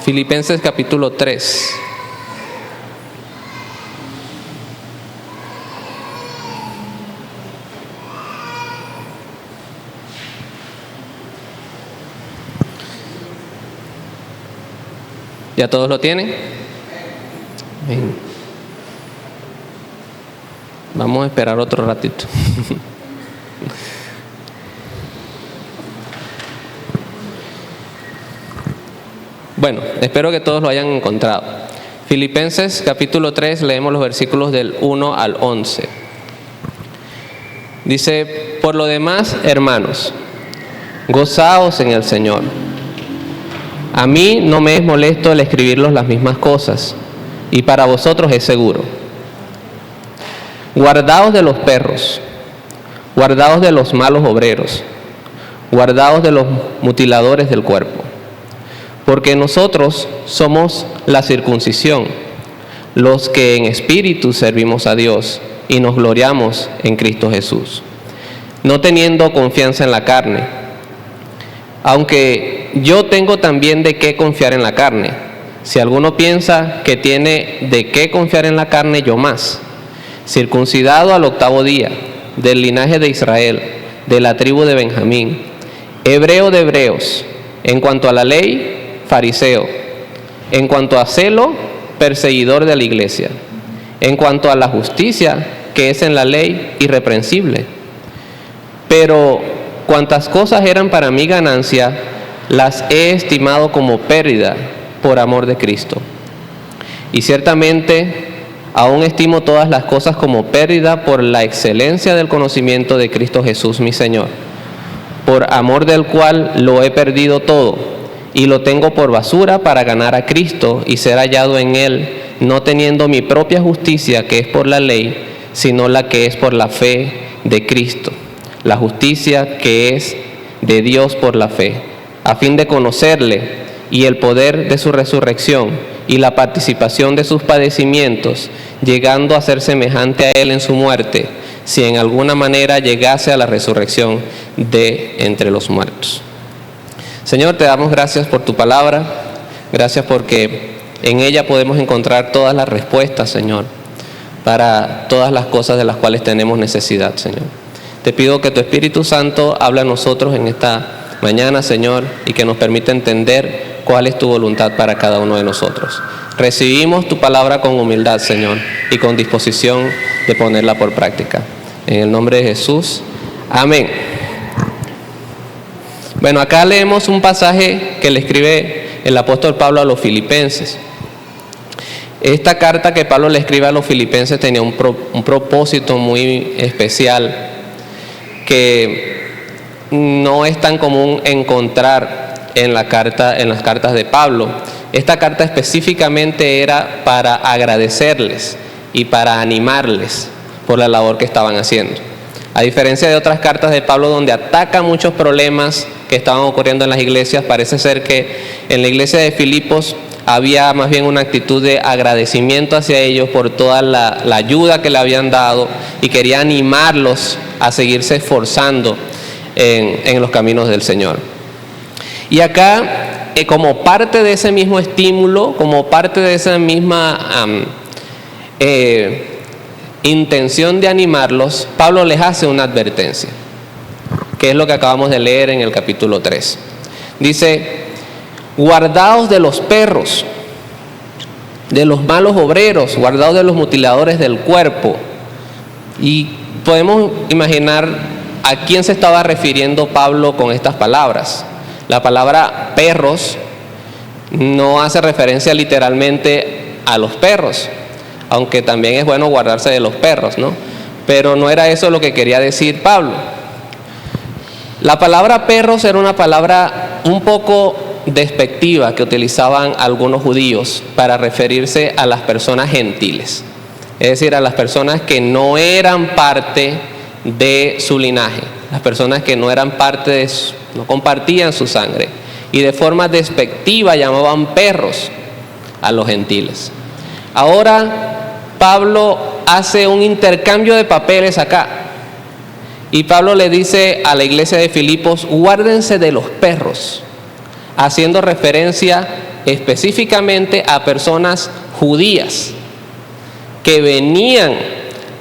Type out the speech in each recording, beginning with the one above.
Filipenses capítulo 3. ¿Ya todos lo tienen? Bien. Vamos a esperar otro ratito. Bueno, espero que todos lo hayan encontrado. Filipenses capítulo 3, leemos los versículos del 1 al 11. Dice: por lo demás, hermanos, gozaos en el Señor. A mí no me es molesto el escribirlos las mismas cosas, y para vosotros es seguro. Guardaos de los perros, guardaos de los malos obreros, guardaos de los mutiladores del cuerpo. Porque nosotros somos la circuncisión, los que en espíritu servimos a Dios y nos gloriamos en Cristo Jesús, no teniendo confianza en la carne. Aunque yo tengo también de qué confiar en la carne. Si alguno piensa que tiene de qué confiar en la carne, yo más. Circuncidado al 8º día, del linaje de Israel, de la tribu de Benjamín, hebreo de hebreos, en cuanto a la ley, fariseo, en cuanto a celo, perseguidor de la iglesia, en cuanto a la justicia que es en la ley, irreprensible. Pero cuantas cosas eran para mí ganancia, las he estimado como pérdida por amor de Cristo. Y ciertamente aún estimo todas las cosas como pérdida por la excelencia del conocimiento de Cristo Jesús mi Señor, por amor del cual lo he perdido todo y lo tengo por basura para ganar a Cristo y ser hallado en Él, no teniendo mi propia justicia que es por la ley, sino la que es por la fe de Cristo, la justicia que es de Dios por la fe, a fin de conocerle y el poder de su resurrección y la participación de sus padecimientos, llegando a ser semejante a Él en su muerte, si en alguna manera llegase a la resurrección de entre los muertos. Señor, te damos gracias por tu palabra, gracias porque en ella podemos encontrar todas las respuestas, Señor, para todas las cosas de las cuales tenemos necesidad, Señor. Te pido que tu Espíritu Santo hable a nosotros en esta mañana, Señor, y que nos permita entender cuál es tu voluntad para cada uno de nosotros. Recibimos tu palabra con humildad, Señor, y con disposición de ponerla por práctica. En el nombre de Jesús, amén. Bueno, acá leemos un pasaje que le escribe el apóstol Pablo a los filipenses. Esta carta que Pablo le escribe a los filipenses tenía un propósito muy especial que no es tan común encontrar en las cartas de Pablo. Esta carta específicamente era para agradecerles y para animarles por la labor que estaban haciendo. A diferencia de otras cartas de Pablo donde ataca muchos problemas que estaban ocurriendo en las iglesias, parece ser que en la iglesia de Filipos había más bien una actitud de agradecimiento hacia ellos por toda la ayuda que le habían dado y quería animarlos a seguirse esforzando en los caminos del Señor. Y acá, como parte de ese mismo estímulo, como parte de esa misma intención de animarlos, Pablo les hace una advertencia, que es lo que acabamos de leer en el capítulo 3. Dice: guardaos de los perros, de los malos obreros, guardaos de los mutiladores del cuerpo. Y podemos imaginar a quién se estaba refiriendo Pablo con estas palabras. La palabra perros no hace referencia literalmente a los perros, aunque también es bueno guardarse de los perros, ¿no? Pero no era eso lo que quería decir Pablo. La palabra perros era una palabra un poco despectiva que utilizaban algunos judíos para referirse a las personas gentiles, es decir, a las personas que no eran parte de su linaje, las personas que no eran parte no compartían su sangre, y de forma despectiva llamaban perros a los gentiles. Ahora Pablo hace un intercambio de papeles acá. Y Pablo le dice a la iglesia de Filipos, guárdense de los perros, haciendo referencia específicamente a personas judías que venían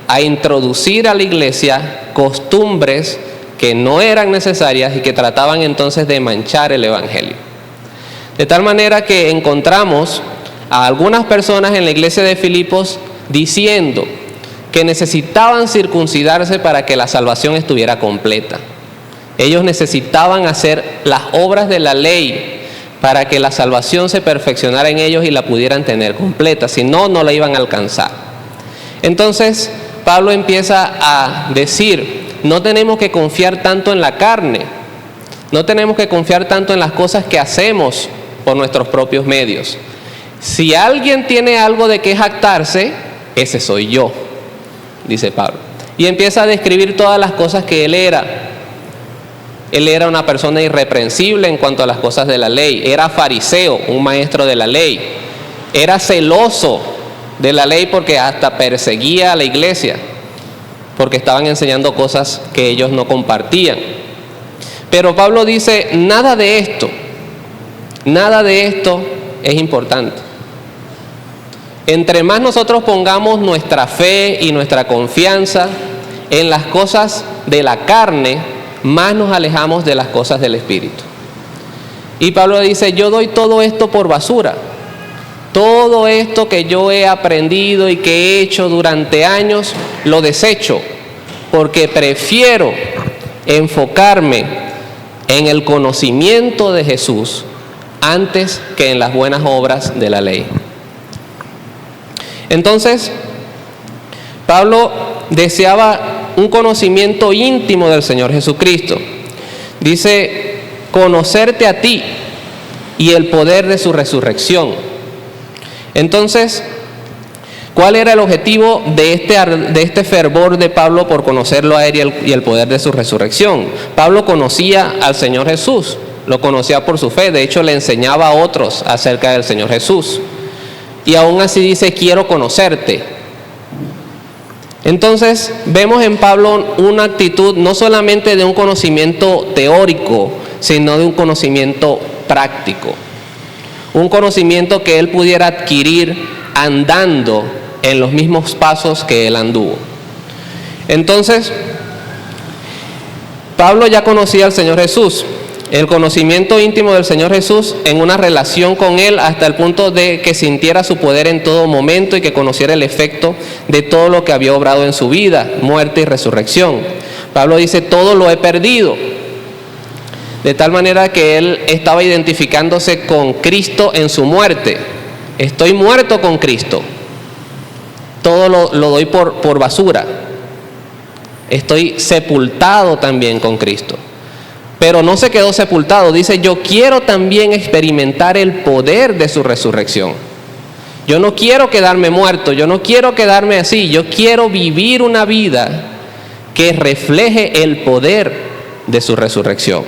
a introducir a la iglesia costumbres que no eran necesarias y que trataban entonces de manchar el evangelio. De tal manera que encontramos a algunas personas en la iglesia de Filipos diciendo que necesitaban circuncidarse para que la salvación estuviera completa. Ellos necesitaban hacer las obras de la ley para que la salvación se perfeccionara en ellos y la pudieran tener completa, si no, no la iban a alcanzar. Entonces, Pablo empieza a decir, no tenemos que confiar tanto en la carne, no tenemos que confiar tanto en las cosas que hacemos por nuestros propios medios. Si alguien tiene algo de qué jactarse, ese soy yo, dice Pablo. Y empieza a describir todas las cosas que él era. Él era una persona irreprensible en cuanto a las cosas de la ley. Era fariseo, un maestro de la ley. Era celoso de la ley porque hasta perseguía a la iglesia, porque estaban enseñando cosas que ellos no compartían. Pero Pablo dice, nada de esto es importante. Entre más nosotros pongamos nuestra fe y nuestra confianza en las cosas de la carne, más nos alejamos de las cosas del Espíritu. Y Pablo dice, yo doy todo esto por basura. Todo esto que yo he aprendido y que he hecho durante años, lo desecho, porque prefiero enfocarme en el conocimiento de Jesús antes que en las buenas obras de la ley. Entonces, Pablo deseaba un conocimiento íntimo del Señor Jesucristo. Dice, conocerte a ti y el poder de su resurrección. Entonces, ¿cuál era el objetivo de este fervor de Pablo por conocerlo a él y el poder de su resurrección? Pablo conocía al Señor Jesús, lo conocía por su fe, de hecho le enseñaba a otros acerca del Señor Jesús. Y aún así dice, quiero conocerte. Entonces, vemos en Pablo una actitud no solamente de un conocimiento teórico, sino de un conocimiento práctico. Un conocimiento que él pudiera adquirir andando en los mismos pasos que él anduvo. Entonces, Pablo ya conocía al Señor Jesús. El conocimiento íntimo del Señor Jesús en una relación con Él hasta el punto de que sintiera su poder en todo momento y que conociera el efecto de todo lo que había obrado en su vida, muerte y resurrección. Pablo dice, todo lo he perdido. De tal manera que él estaba identificándose con Cristo en su muerte. Estoy muerto con Cristo. Todo lo doy por basura. Estoy sepultado también con Cristo. Pero no se quedó sepultado. Dice, yo quiero también experimentar el poder de su resurrección. Yo no quiero quedarme muerto. Yo no quiero quedarme así. Yo quiero vivir una vida que refleje el poder de su resurrección.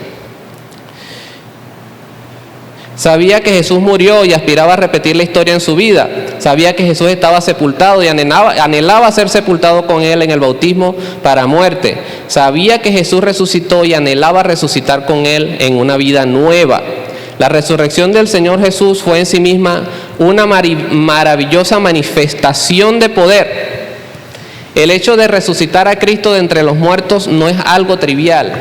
Sabía que Jesús murió y aspiraba a repetir la historia en su vida. Sabía que Jesús estaba sepultado y anhelaba ser sepultado con Él en el bautismo para muerte. Sabía que Jesús resucitó y anhelaba resucitar con Él en una vida nueva. La resurrección del Señor Jesús fue en sí misma una maravillosa manifestación de poder. El hecho de resucitar a Cristo de entre los muertos no es algo trivial.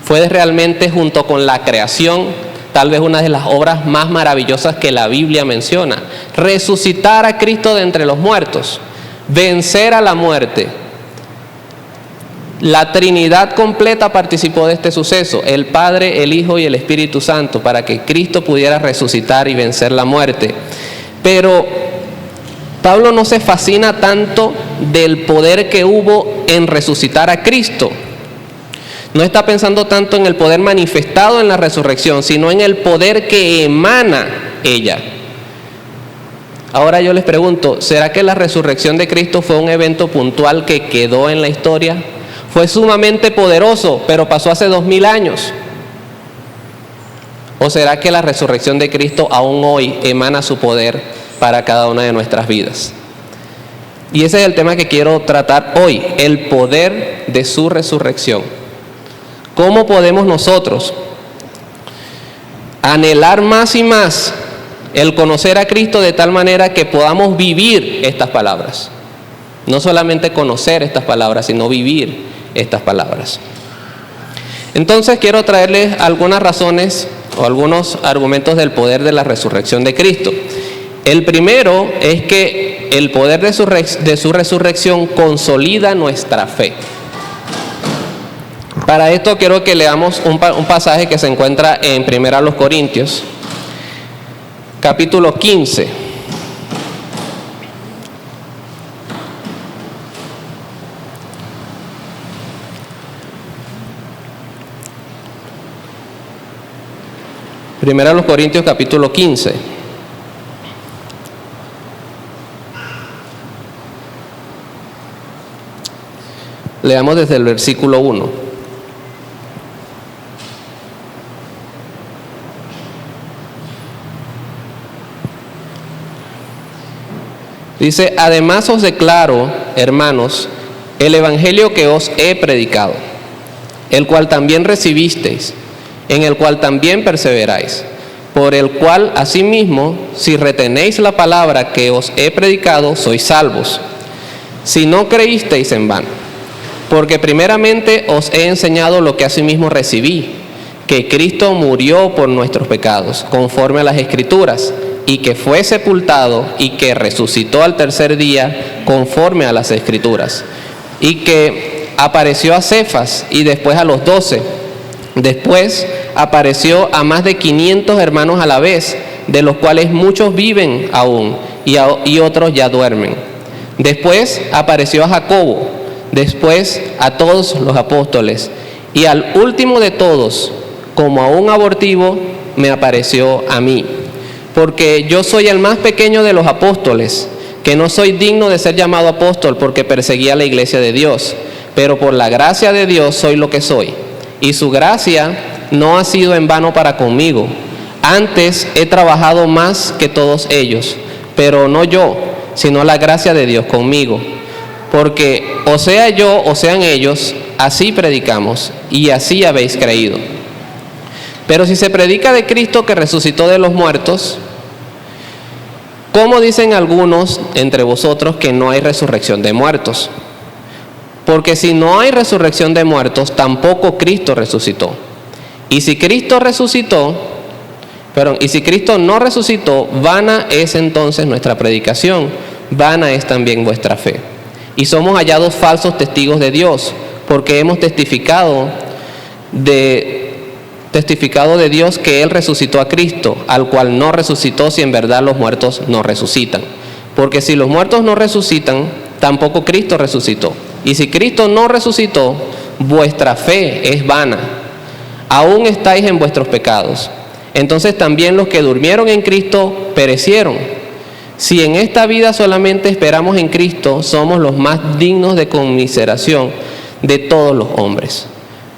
Fue realmente, junto con la creación, tal vez una de las obras más maravillosas que la Biblia menciona. Resucitar a Cristo de entre los muertos, vencer a la muerte. La Trinidad completa participó de este suceso, el Padre, el Hijo y el Espíritu Santo, para que Cristo pudiera resucitar y vencer la muerte. Pero Pablo no se fascina tanto del poder que hubo en resucitar a Cristo. No está pensando tanto en el poder manifestado en la resurrección, sino en el poder que emana ella. Ahora yo les pregunto, ¿será que la resurrección de Cristo fue un evento puntual que quedó en la historia? Fue sumamente poderoso, pero pasó hace 2000 años. ¿O será que la resurrección de Cristo aún hoy emana su poder para cada una de nuestras vidas. Y ese es el tema que quiero tratar hoy, el poder de su resurrección. ¿Cómo podemos nosotros anhelar más y más el conocer a Cristo de tal manera que podamos vivir estas palabras? No solamente conocer estas palabras, sino vivir estas palabras. Entonces quiero traerles algunas razones o algunos argumentos del poder de la resurrección de Cristo. El primero es que el poder de su resurrección consolida nuestra fe. Para esto quiero que leamos un pasaje que se encuentra en 1 Corintios, capítulo 15. Primera a los Corintios, capítulo 15. Leamos desde el versículo 1. Dice: además os declaro, hermanos, el evangelio que os he predicado, el cual también recibisteis, en el cual también perseveráis, por el cual asimismo, si retenéis la palabra que os he predicado, sois salvos, si no creísteis en vano. Porque primeramente os he enseñado lo que asimismo recibí, que Cristo murió por nuestros pecados, conforme a las Escrituras, y que fue sepultado y que resucitó al tercer día, conforme a las Escrituras, y que apareció a Cefas y después a los 12. Después apareció a más de 500 hermanos a la vez, de los cuales muchos viven aún y otros ya duermen. Después apareció a Jacobo, después a todos los apóstoles, y al último de todos, como a un abortivo, me apareció a mí. Porque yo soy el más pequeño de los apóstoles, que no soy digno de ser llamado apóstol porque perseguía la iglesia de Dios, pero por la gracia de Dios soy lo que soy. Y su gracia no ha sido en vano para conmigo. Antes he trabajado más que todos ellos, pero no yo, sino la gracia de Dios conmigo. Porque o sea yo o sean ellos, así predicamos y así habéis creído. Pero si se predica de Cristo que resucitó de los muertos, ¿cómo dicen algunos entre vosotros que no hay resurrección de muertos? Porque si no hay resurrección de muertos, tampoco Cristo resucitó. Y si Cristo no resucitó, vana es entonces nuestra predicación, vana es también vuestra fe. Y somos hallados falsos testigos de Dios, porque hemos testificado de Dios que Él resucitó a Cristo, al cual no resucitó si en verdad los muertos no resucitan. Porque si los muertos no resucitan, tampoco Cristo resucitó. Y si Cristo no resucitó, vuestra fe es vana. Aún estáis en vuestros pecados. Entonces también los que durmieron en Cristo perecieron. Si en esta vida solamente esperamos en Cristo, somos los más dignos de conmiseración de todos los hombres.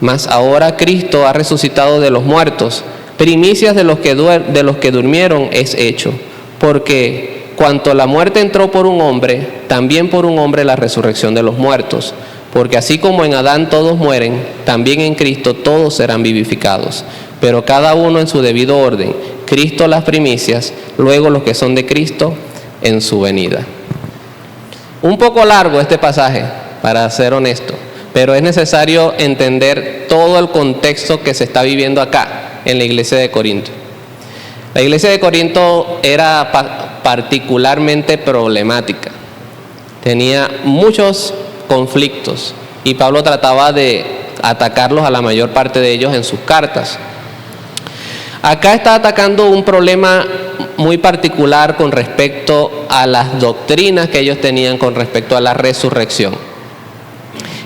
Mas ahora Cristo ha resucitado de los muertos, primicias de los que durmieron es hecho. Porque cuanto la muerte entró por un hombre, también por un hombre la resurrección de los muertos. Porque así como en Adán todos mueren, también en Cristo todos serán vivificados. Pero cada uno en su debido orden. Cristo las primicias, luego los que son de Cristo en su venida. Un poco largo este pasaje, para ser honesto, pero es necesario entender todo el contexto que se está viviendo acá, en la iglesia de Corinto. La iglesia de Corinto era particularmente problemática. Tenía muchos conflictos y Pablo trataba de atacarlos a la mayor parte de ellos en sus cartas. Acá está atacando un problema muy particular con respecto a las doctrinas que ellos tenían con respecto a la resurrección.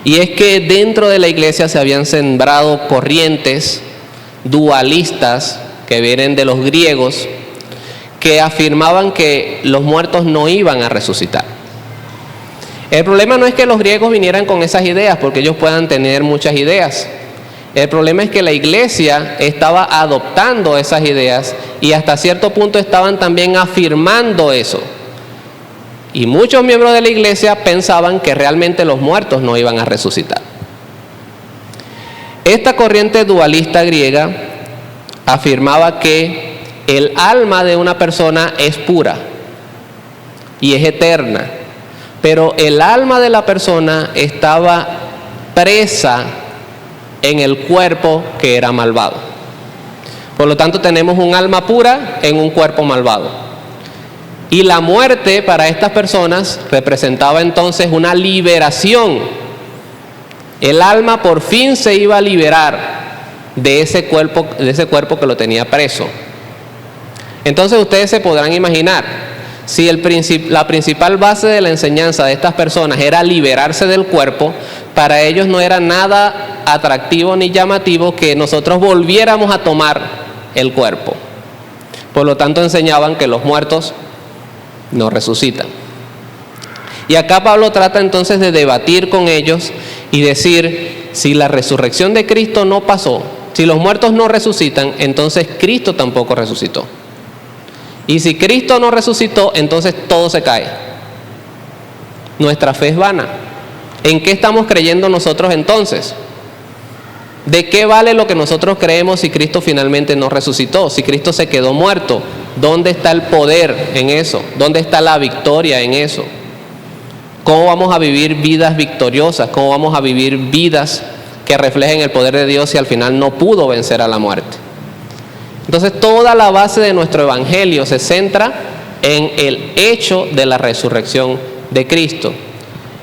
Y es que dentro de la iglesia se habían sembrado corrientes dualistas que vienen de los griegos, que afirmaban que los muertos no iban a resucitar. El problema no es que los griegos vinieran con esas ideas, porque ellos puedan tener muchas ideas. El problema es que la iglesia estaba adoptando esas ideas y hasta cierto punto estaban también afirmando eso. Y muchos miembros de la iglesia pensaban que realmente los muertos no iban a resucitar. Esta corriente dualista griega afirmaba que el alma de una persona es pura y es eterna, pero el alma de la persona estaba presa en el cuerpo que era malvado. Por lo tanto, tenemos un alma pura en un cuerpo malvado. Y la muerte para estas personas representaba entonces una liberación. El alma por fin se iba a liberar de ese cuerpo que lo tenía preso. Entonces ustedes se podrán imaginar, si la principal base de la enseñanza de estas personas era liberarse del cuerpo, para ellos no era nada atractivo ni llamativo que nosotros volviéramos a tomar el cuerpo. Por lo tanto, enseñaban que los muertos no resucitan. Y acá Pablo trata entonces de debatir con ellos y decir, si la resurrección de Cristo no pasó, si los muertos no resucitan, entonces Cristo tampoco resucitó. Y si Cristo no resucitó, entonces todo se cae. Nuestra fe es vana. ¿En qué estamos creyendo nosotros entonces? ¿De qué vale lo que nosotros creemos si Cristo finalmente no resucitó? Si Cristo se quedó muerto, ¿dónde está el poder en eso? ¿Dónde está la victoria en eso? ¿Cómo vamos a vivir vidas victoriosas? ¿Cómo vamos a vivir vidas que reflejen el poder de Dios si al final no pudo vencer a la muerte? Entonces, toda la base de nuestro evangelio se centra en el hecho de la resurrección de Cristo.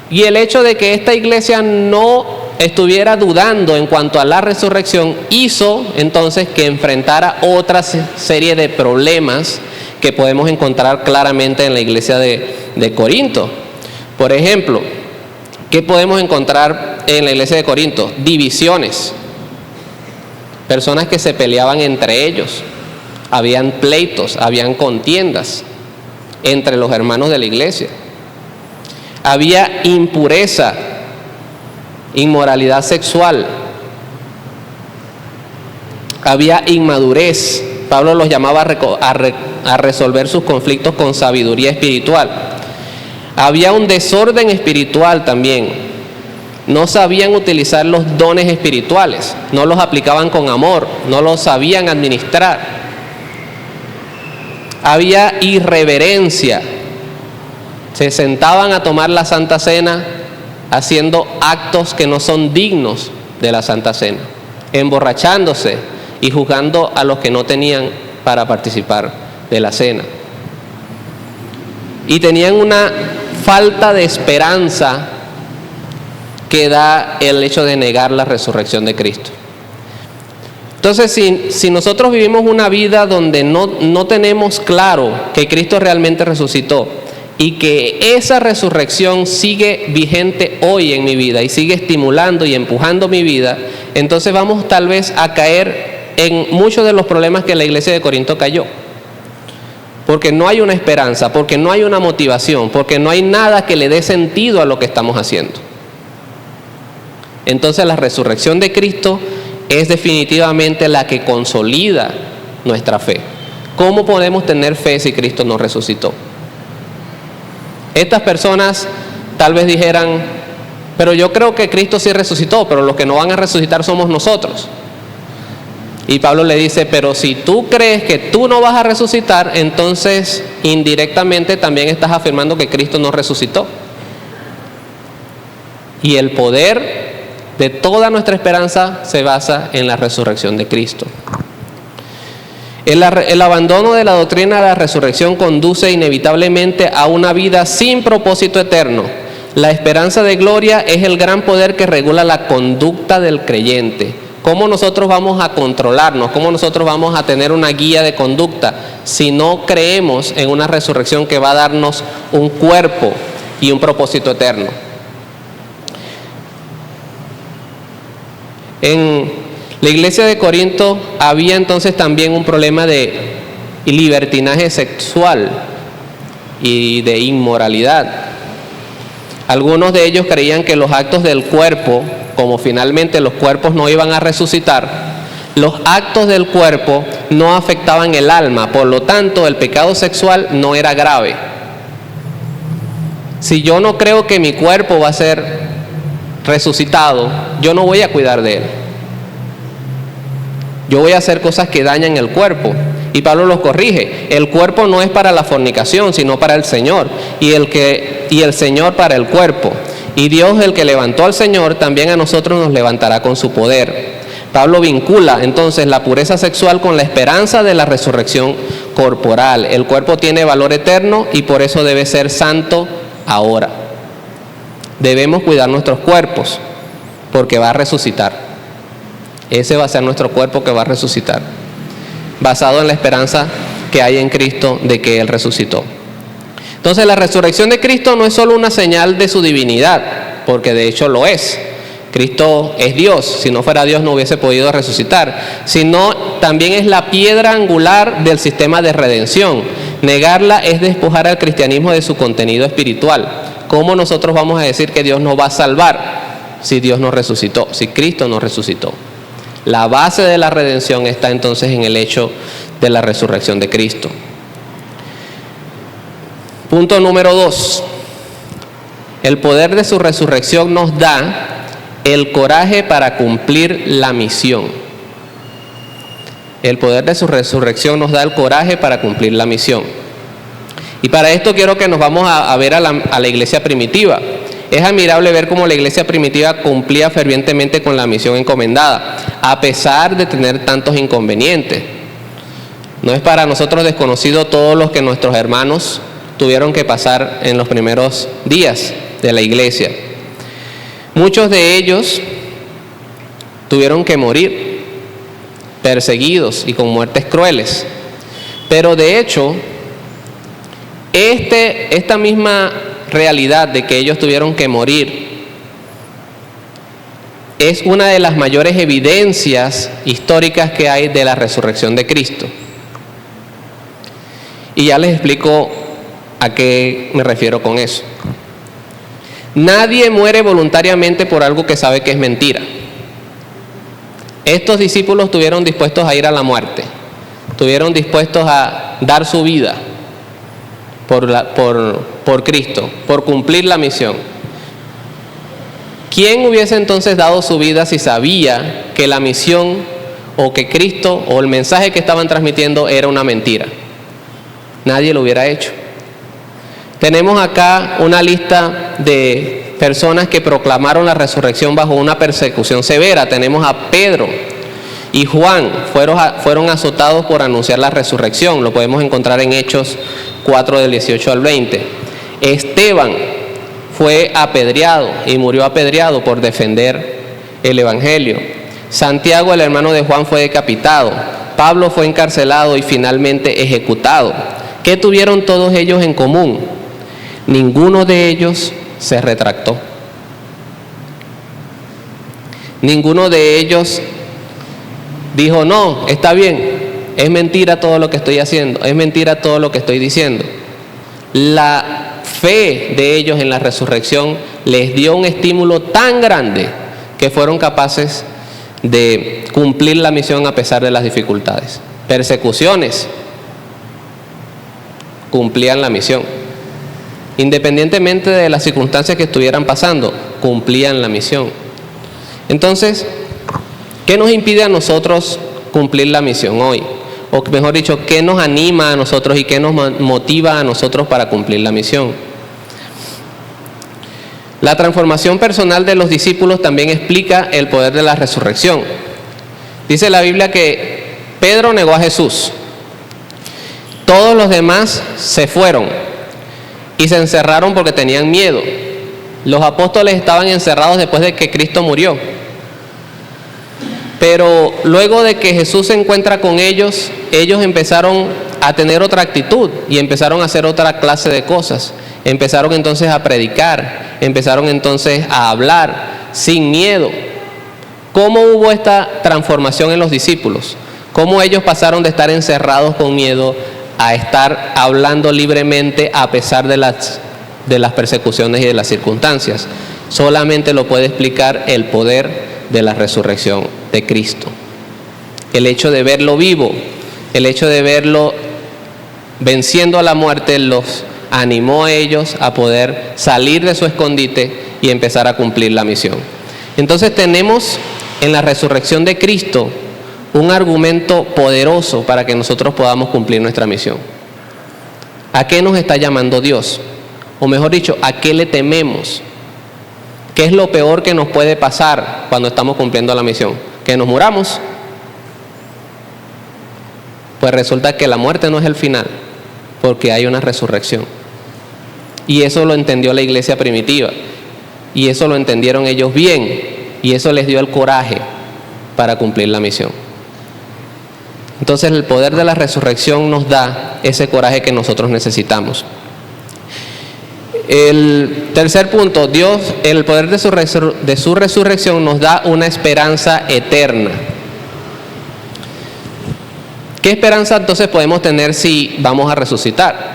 Y el hecho de que esta iglesia no estuviera dudando en cuanto a la resurrección hizo entonces que enfrentara otra serie de problemas que podemos encontrar claramente en la iglesia de Corinto. Por ejemplo, ¿qué podemos encontrar en la iglesia de Corinto? Divisiones. Personas que se peleaban entre ellos. Habían pleitos, habían contiendas entre los hermanos de la iglesia. Había impureza, inmoralidad sexual. Había inmadurez. Pablo los llamaba a resolver sus conflictos con sabiduría espiritual. Había un desorden espiritual también. No sabían utilizar los dones espirituales, no los aplicaban con amor, no los sabían administrar. Había irreverencia. Se sentaban a tomar la Santa Cena haciendo actos que no son dignos de la Santa Cena, emborrachándose y juzgando a los que no tenían para participar de la cena. Y tenían una falta de esperanza que da el hecho de negar la resurrección de Cristo. Entonces, si nosotros vivimos una vida donde no tenemos claro que Cristo realmente resucitó y que esa resurrección sigue vigente hoy en mi vida y sigue estimulando y empujando mi vida, entonces vamos tal vez a caer en muchos de los problemas que la iglesia de Corinto cayó. Porque no hay una esperanza, porque no hay una motivación, porque no hay nada que le dé sentido a lo que estamos haciendo. Entonces la resurrección de Cristo es definitivamente la que consolida nuestra fe. ¿Cómo podemos tener fe si Cristo no resucitó? Estas personas tal vez dijeran, pero yo creo que Cristo sí resucitó, pero los que no van a resucitar somos nosotros. Y Pablo le dice, pero si tú crees que tú no vas a resucitar, entonces indirectamente también estás afirmando que Cristo no resucitó. Y el poder de toda nuestra esperanza se basa en la resurrección de Cristo. El abandono de la doctrina de la resurrección conduce inevitablemente a una vida sin propósito eterno. La esperanza de gloria es el gran poder que regula la conducta del creyente. ¿Cómo nosotros vamos a controlarnos? ¿Cómo nosotros vamos a tener una guía de conducta si no creemos en una resurrección que va a darnos un cuerpo y un propósito eterno? En la iglesia de Corinto había entonces también un problema de libertinaje sexual y de inmoralidad. Algunos de ellos creían que los actos del cuerpo como finalmente los cuerpos no iban a resucitar, los actos del cuerpo no afectaban el alma, por lo tanto el pecado sexual no era grave. Si yo no creo que mi cuerpo va a ser resucitado, yo no voy a cuidar de él. Yo voy a hacer cosas que dañan el cuerpo. Y Pablo los corrige. El cuerpo no es para la fornicación, sino para el Señor. Y el Señor para el cuerpo. Y Dios, el que levantó al Señor, también a nosotros nos levantará con su poder. Pablo vincula entonces la pureza sexual con la esperanza de la resurrección corporal. El cuerpo tiene valor eterno y por eso debe ser santo ahora. Debemos cuidar nuestros cuerpos porque va a resucitar. Ese va a ser nuestro cuerpo que va a resucitar, basado en la esperanza que hay en Cristo de que Él resucitó. Entonces la resurrección de Cristo no es solo una señal de su divinidad, porque de hecho lo es. Cristo es Dios, si no fuera Dios no hubiese podido resucitar, sino también es la piedra angular del sistema de redención. Negarla es despojar al cristianismo de su contenido espiritual. ¿Cómo nosotros vamos a decir que Dios nos va a salvar si Dios no resucitó, si Cristo no resucitó? La base de la redención está entonces en el hecho de la resurrección de Cristo. Punto número 2. El poder de su resurrección nos da el coraje para cumplir la misión. El poder de su resurrección nos da el coraje para cumplir la misión. Y para esto quiero que nos vamos a ver a la iglesia primitiva. Es admirable ver cómo la iglesia primitiva cumplía fervientemente con la misión encomendada, a pesar de tener tantos inconvenientes. No es para nosotros desconocido todos los que nuestros hermanos tuvieron que pasar en los primeros días de la iglesia. Muchos de ellos tuvieron que morir, perseguidos y con muertes crueles. Pero de hecho, esta misma realidad de que ellos tuvieron que morir es una de las mayores evidencias históricas que hay de la resurrección de Cristo. Y ya les explico a qué me refiero con eso. Nadie muere voluntariamente por algo que sabe que es mentira. Estos discípulos estuvieron dispuestos a ir a la muerte, estuvieron dispuestos a dar su vida por Cristo, por cumplir la misión. ¿Quién hubiese entonces dado su vida si sabía que la misión o que Cristo o el mensaje que estaban transmitiendo era una mentira? Nadie lo hubiera hecho. Tenemos acá una lista de personas que proclamaron la resurrección bajo una persecución severa. Tenemos a Pedro y Juan, fueron azotados por anunciar la resurrección. Lo podemos encontrar en Hechos 4 del 18 al 20. Esteban fue apedreado y murió apedreado por defender el evangelio. Santiago, el hermano de Juan, fue decapitado. Pablo fue encarcelado y finalmente ejecutado. ¿Qué tuvieron todos ellos en común? Ninguno de ellos se retractó. Ninguno de ellos dijo, no, está bien, es mentira todo lo que estoy haciendo, es mentira todo lo que estoy diciendo. La fe de ellos en la resurrección les dio un estímulo tan grande que fueron capaces de cumplir la misión a pesar de las dificultades. Persecuciones, cumplían la misión. Independientemente de las circunstancias que estuvieran pasando, cumplían la misión. Entonces, ¿qué nos impide a nosotros cumplir la misión hoy? O mejor dicho, ¿qué nos anima a nosotros y qué nos motiva a nosotros para cumplir la misión? La transformación personal de los discípulos también explica el poder de la resurrección. Dice la Biblia que Pedro negó a Jesús. Todos los demás se fueron y se encerraron porque tenían miedo. Los apóstoles estaban encerrados después de que Cristo murió. Pero luego de que Jesús se encuentra con ellos, ellos empezaron a tener otra actitud y empezaron a hacer otra clase de cosas. Empezaron entonces a predicar, empezaron entonces a hablar sin miedo. ¿Cómo hubo esta transformación en los discípulos? ¿Cómo ellos pasaron de estar encerrados con miedo a estar hablando libremente a pesar de las persecuciones y de las circunstancias? solamente lo puede explicar el poder de la resurrección de Cristo. El hecho de verlo vivo, el hecho de verlo venciendo a la muerte, los animó a ellos a poder salir de su escondite y empezar a cumplir la misión. Entonces tenemos en la resurrección de Cristo un argumento poderoso para que nosotros podamos cumplir nuestra misión. ¿A qué nos está llamando Dios? O mejor dicho, ¿a qué le tememos? ¿Qué es lo peor que nos puede pasar cuando estamos cumpliendo la misión? ¿Que nos muramos? Pues resulta que la muerte no es el final, porque hay una resurrección. Y eso lo entendió la iglesia primitiva. Y eso lo entendieron ellos bien. Y eso les dio el coraje para cumplir la misión. Entonces el poder de la resurrección nos da ese coraje que nosotros necesitamos. El tercer punto, Dios, el poder de su resurrección nos da una esperanza eterna. ¿Qué esperanza entonces podemos tener si vamos a resucitar?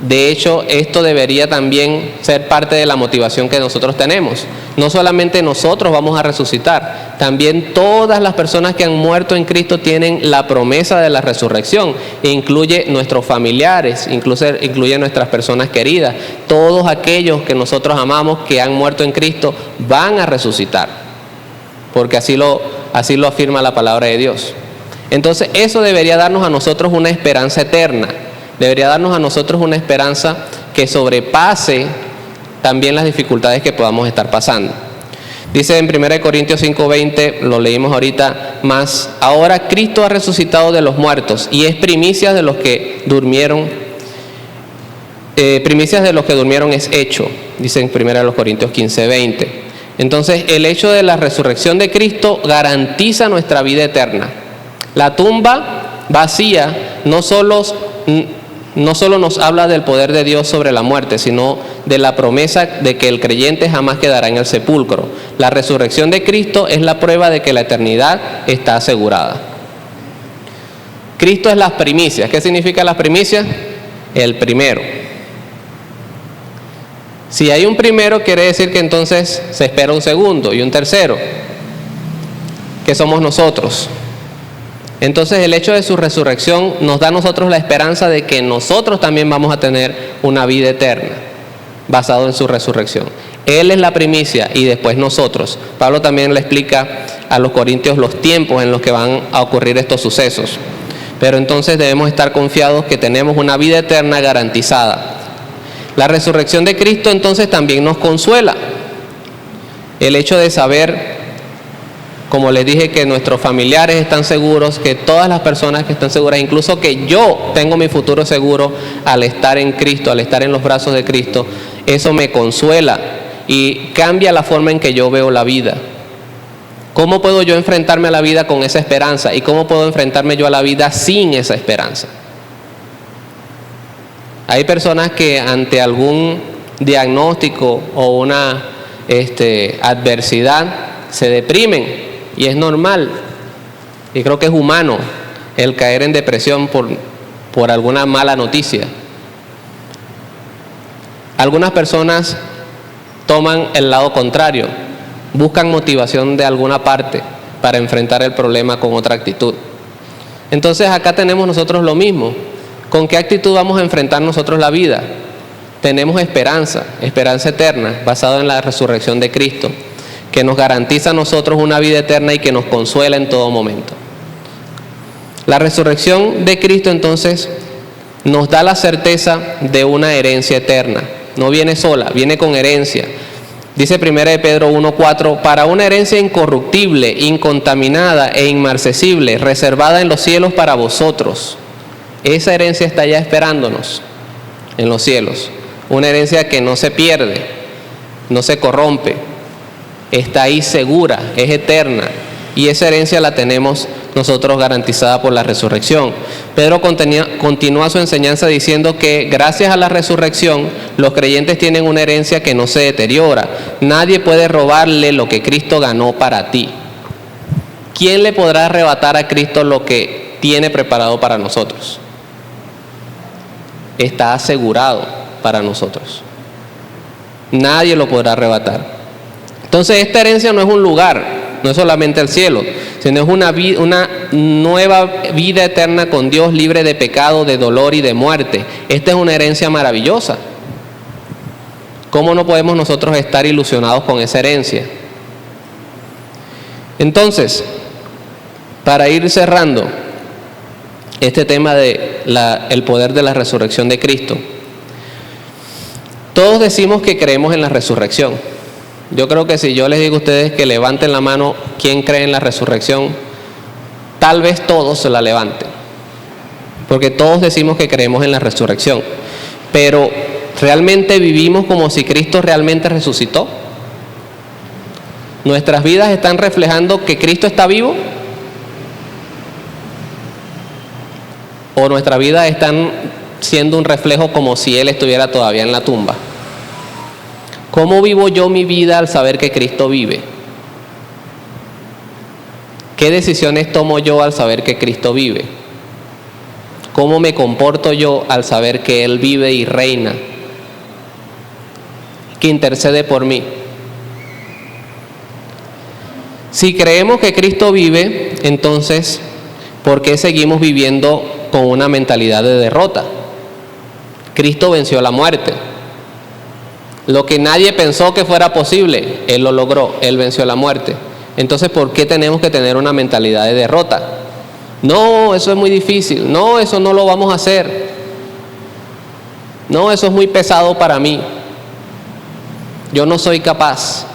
De hecho, esto debería también ser parte de la motivación que nosotros tenemos. No solamente nosotros vamos a resucitar, también todas las personas que han muerto en Cristo tienen la promesa de la resurrección. E incluye nuestros familiares, incluye nuestras personas queridas. Todos aquellos que nosotros amamos que han muerto en Cristo van a resucitar, porque así lo afirma la palabra de Dios. Entonces eso debería darnos a nosotros una esperanza eterna. Debería darnos a nosotros una esperanza que sobrepase también las dificultades que podamos estar pasando. Dice en 1 Corintios 5:20, lo leímos ahorita más, ahora Cristo ha resucitado de los muertos y es primicias de los que durmieron, es hecho, dice en 1 Corintios 15:20. Entonces el hecho de la resurrección de Cristo garantiza nuestra vida eterna. La tumba vacía no solo nos habla del poder de Dios sobre la muerte, sino de la promesa de que el creyente jamás quedará en el sepulcro. La resurrección de Cristo es la prueba de que la eternidad está asegurada. Cristo es las primicias. ¿Qué significa las primicias? El primero. Si hay un primero, quiere decir que entonces se espera un segundo y un tercero, que somos nosotros. Entonces el hecho de su resurrección nos da a nosotros la esperanza de que nosotros también vamos a tener una vida eterna, basado en su resurrección. Él es la primicia y después nosotros. Pablo también le explica a los corintios los tiempos en los que van a ocurrir estos sucesos. Pero entonces debemos estar confiados que tenemos una vida eterna garantizada. La resurrección de Cristo entonces también nos consuela. El hecho de saber, como les dije, que nuestros familiares están seguros, que todas las personas que están seguras, incluso que yo tengo mi futuro seguro al estar en Cristo, al estar en los brazos de Cristo, eso me consuela y cambia la forma en que yo veo la vida. ¿Cómo puedo yo enfrentarme a la vida con esa esperanza? ¿Y cómo puedo enfrentarme yo a la vida sin esa esperanza? Hay personas que ante algún diagnóstico o una adversidad se deprimen. Y es normal, y creo que es humano el caer en depresión por alguna mala noticia. Algunas personas toman el lado contrario, buscan motivación de alguna parte para enfrentar el problema con otra actitud. Entonces acá tenemos nosotros lo mismo. ¿Con qué actitud vamos a enfrentar nosotros la vida? Tenemos esperanza eterna, basada en la resurrección de Cristo, que nos garantiza a nosotros una vida eterna y que nos consuela en todo momento. La resurrección de Cristo entonces nos da la certeza de una herencia eterna. No viene sola, viene con herencia. Dice 1 Pedro 1:4, para una herencia incorruptible, incontaminada e inmarcesible, reservada en los cielos para vosotros. Esa herencia está ya esperándonos en los cielos. Una herencia que no se pierde, no se corrompe. Está ahí segura, es eterna, y esa herencia la tenemos nosotros garantizada por la resurrección. Pedro continúa su enseñanza diciendo que gracias a la resurrección los creyentes tienen una herencia que no se deteriora. Nadie puede robarle lo que Cristo ganó para ti. ¿Quién le podrá arrebatar a Cristo lo que tiene preparado para nosotros? Está asegurado para nosotros. Nadie lo podrá arrebatar. Entonces esta herencia no es un lugar, no es solamente el cielo, sino es una nueva vida eterna con Dios, libre de pecado, de dolor y de muerte. Esta es una herencia maravillosa. ¿Cómo no podemos nosotros estar ilusionados con esa herencia? Entonces, para ir cerrando este tema de el poder de la resurrección de Cristo, todos decimos que creemos en la resurrección. Yo creo que si yo les digo a ustedes que levanten la mano, ¿quién cree en la resurrección? Tal vez todos se la levanten, porque todos decimos que creemos en la resurrección, pero ¿realmente vivimos como si Cristo realmente resucitó? ¿Nuestras vidas están reflejando que Cristo está vivo? ¿O nuestras vidas están siendo un reflejo como si Él estuviera todavía en la tumba? ¿Cómo vivo yo mi vida al saber que Cristo vive? ¿Qué decisiones tomo yo al saber que Cristo vive? ¿Cómo me comporto yo al saber que Él vive y reina, que intercede por mí? Si creemos que Cristo vive, entonces, ¿por qué seguimos viviendo con una mentalidad de derrota? Cristo venció la muerte. Lo que nadie pensó que fuera posible, Él lo logró, Él venció la muerte. Entonces, ¿por qué tenemos que tener una mentalidad de derrota? No, eso es muy difícil. No, eso no lo vamos a hacer. No, eso es muy pesado para mí. Yo no soy capaz.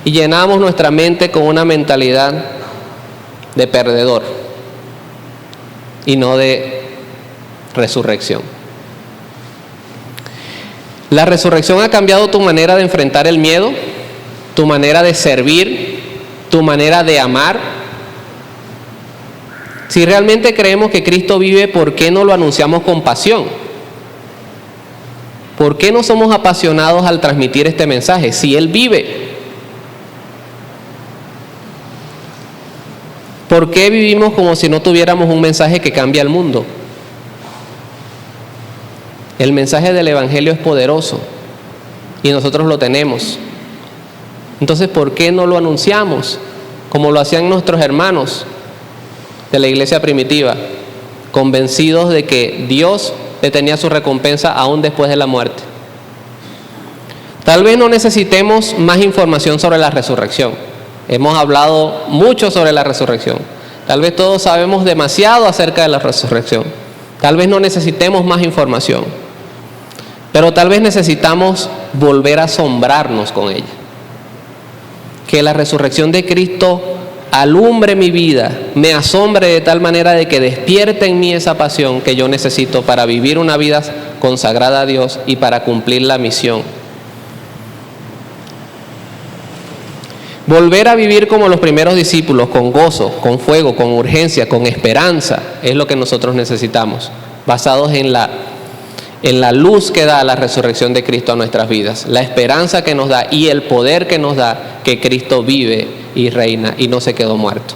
Y llenamos nuestra mente con una mentalidad de perdedor y no de resurrección. La resurrección ha cambiado tu manera de enfrentar el miedo, tu manera de servir, tu manera de amar. Si realmente creemos que Cristo vive, ¿por qué no lo anunciamos con pasión? ¿Por qué no somos apasionados al transmitir este mensaje? Si Él vive, ¿por qué vivimos como si no tuviéramos un mensaje que cambia el mundo? El mensaje del Evangelio es poderoso y nosotros lo tenemos. Entonces, ¿por qué no lo anunciamos como lo hacían nuestros hermanos de la iglesia primitiva, convencidos de que Dios le tenía su recompensa aún después de la muerte? Tal vez no necesitemos más información sobre la resurrección. Hemos hablado mucho sobre la resurrección. Tal vez todos sabemos demasiado acerca de la resurrección. Tal vez no necesitemos más información. Pero tal vez necesitamos volver a asombrarnos con ella. Que la resurrección de Cristo alumbre mi vida, me asombre de tal manera de que despierte en mí esa pasión que yo necesito para vivir una vida consagrada a Dios y para cumplir la misión. Volver a vivir como los primeros discípulos, con gozo, con fuego, con urgencia, con esperanza, es lo que nosotros necesitamos, basados en la luz que da la resurrección de Cristo a nuestras vidas, la esperanza que nos da y el poder que nos da que Cristo vive y reina y no se quedó muerto.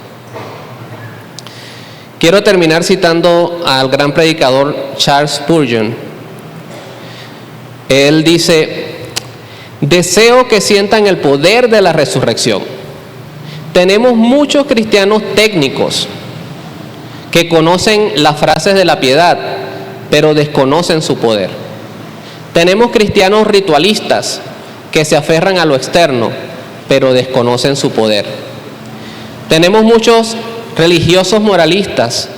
Quiero terminar citando al gran predicador Charles Spurgeon. Él dice: deseo que sientan el poder de la resurrección. Tenemos muchos cristianos técnicos que conocen las frases de la piedad, pero desconocen su poder. Tenemos cristianos ritualistas que se aferran a lo externo, pero desconocen su poder. Tenemos muchos religiosos moralistas,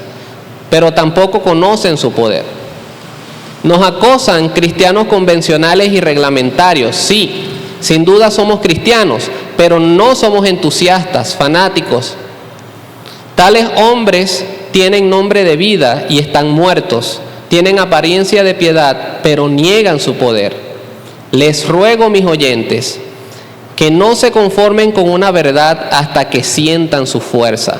pero tampoco conocen su poder. Nos acosan cristianos convencionales y reglamentarios. Sí, sin duda somos cristianos, pero no somos entusiastas, fanáticos. Tales hombres tienen nombre de vida y están muertos. Tienen apariencia de piedad, pero niegan su poder. Les ruego, mis oyentes, que no se conformen con una verdad hasta que sientan su fuerza.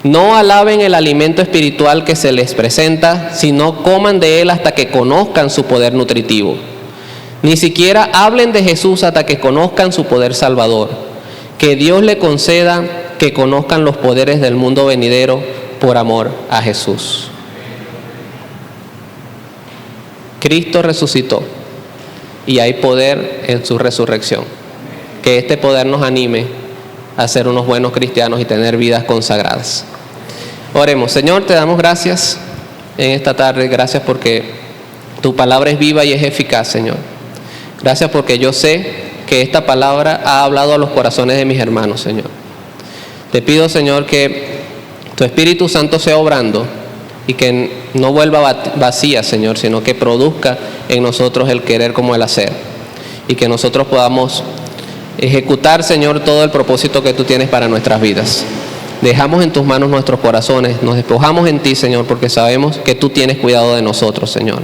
No alaben el alimento espiritual que se les presenta, sino coman de él hasta que conozcan su poder nutritivo. Ni siquiera hablen de Jesús hasta que conozcan su poder salvador. Que Dios le conceda que conozcan los poderes del mundo venidero por amor a Jesús. Cristo resucitó y hay poder en su resurrección. Que este poder nos anime a ser unos buenos cristianos y tener vidas consagradas. Oremos. Señor, te damos gracias en esta tarde. Gracias porque tu palabra es viva y es eficaz, Señor. Gracias porque yo sé que esta palabra ha hablado a los corazones de mis hermanos, Señor. Te pido, Señor, que tu Espíritu Santo sea obrando y que no vuelva vacía, Señor, sino que produzca en nosotros el querer como el hacer. Y que nosotros podamos ejecutar, Señor, todo el propósito que tú tienes para nuestras vidas. Dejamos en tus manos nuestros corazones, nos despojamos en ti, Señor, porque sabemos que tú tienes cuidado de nosotros, Señor.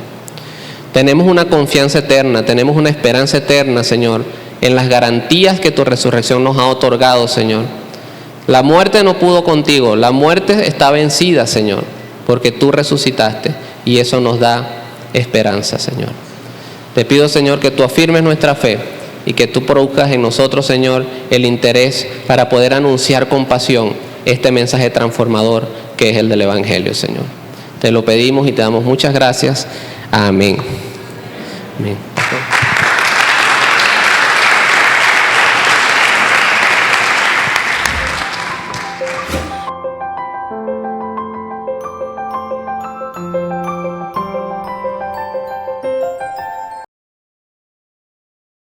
Tenemos una confianza eterna, tenemos una esperanza eterna, Señor, en las garantías que tu resurrección nos ha otorgado, Señor. La muerte no pudo contigo, la muerte está vencida, Señor, porque tú resucitaste y eso nos da esperanza, Señor. Te pido, Señor, que tú afirmes nuestra fe y que tú produzcas en nosotros, Señor, el interés para poder anunciar con pasión este mensaje transformador que es el del Evangelio, Señor. Te lo pedimos y te damos muchas gracias. Amén. Amén.